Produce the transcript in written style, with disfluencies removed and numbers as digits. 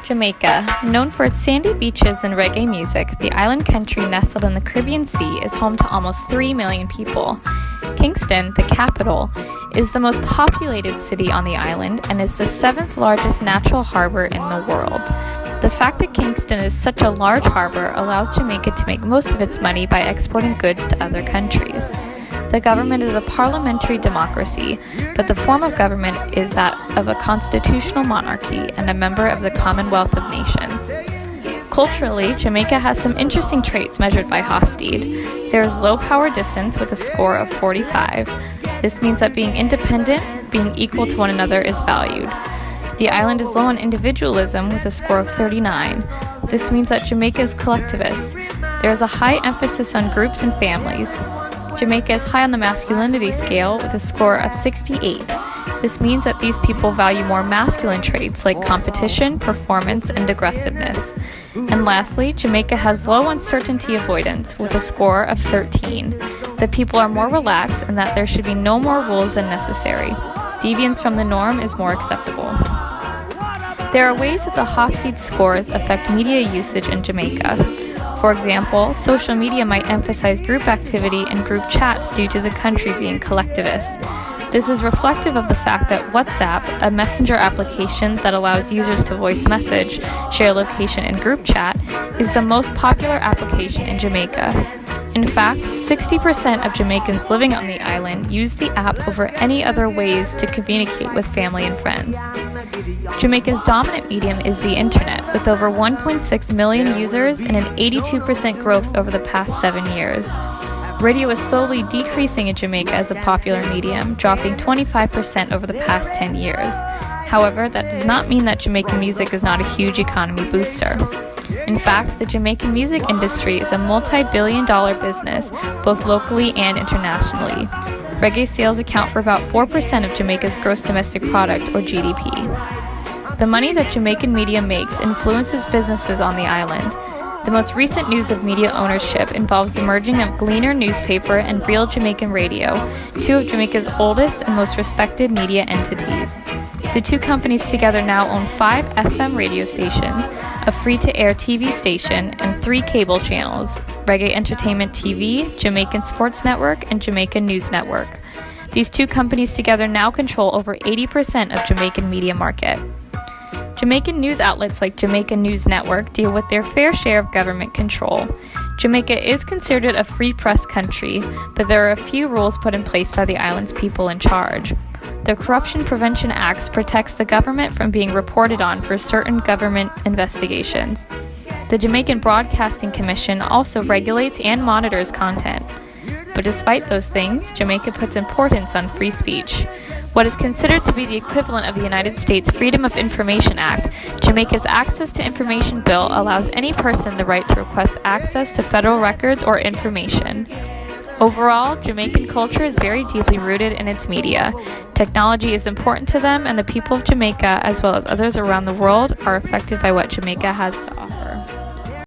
Jamaica, known for its sandy beaches and reggae music, the island country nestled in the Caribbean Sea is home to almost 3 million people. Kingston, the capital, is the most populated city on the island and is the 7th largest natural harbor in the world. The fact that Kingston is such a large harbor allows Jamaica to make most of its money by exporting goods to other countries. The government is a parliamentary democracy, but the form of government is that of a constitutional monarchy and a member of the Commonwealth of Nations. Culturally, Jamaica has some interesting traits measured by Hofstede. There is low power distance with a score of 45. This means that being independent, being equal to one another is valued. The island is low on individualism with a score of 39. This means that Jamaica is collectivist. There is a high emphasis on groups and families. Jamaica is high on the masculinity scale with a score of 68. This means that these people value more masculine traits like competition, performance, and aggressiveness. And lastly, Jamaica has low uncertainty avoidance with a score of 13. The people are more relaxed and that there should be no more rules than necessary. Deviance from the norm is more acceptable. There are ways that the Hofstede scores affect media usage in Jamaica. For example, social media might emphasize group activity and group chats due to the country being collectivist. This is reflective of the fact that WhatsApp, a messenger application that allows users to voice message, share location, and group chat, is the most popular application in Jamaica. In fact, 60% of Jamaicans living on the island use the app over any other ways to communicate with family and friends. Jamaica's dominant medium is the internet, with over 1.6 million users and an 82% growth over the past 7 years. Radio is slowly decreasing in Jamaica as a popular medium, dropping 25% over the past 10 years. However, that does not mean that Jamaican music is not a huge economy booster. In fact, the Jamaican music industry is a multi-billion-dollar business, both locally and internationally. Reggae sales account for about 4% of Jamaica's gross domestic product, or GDP. The money that Jamaican media makes influences businesses on the island. The most recent news of media ownership involves the merging of Gleaner newspaper and Real Jamaican Radio, two of Jamaica's oldest and most respected media entities. The two companies together now own 5 FM radio stations, a free-to-air TV station, and 3 cable channels: Reggae Entertainment TV, Jamaican Sports Network, and Jamaican News Network. These two companies together now control over 80% of Jamaican media market. Jamaican news outlets like Jamaican News Network deal with their fair share of government control. Jamaica is considered a free press country, but there are a few rules put in place by the island's people in charge. The Corruption Prevention Act protects the government from being reported on for certain government investigations. The Jamaican Broadcasting Commission also regulates and monitors content. But despite those things, Jamaica puts importance on free speech. What is considered to be the equivalent of the United States Freedom of Information Act, Jamaica's Access to Information Bill allows any person the right to request access to federal records or information. Overall, Jamaican culture is very deeply rooted in its media. Technology is important to them, and the people of Jamaica, as well as others around the world, are affected by what Jamaica has to offer.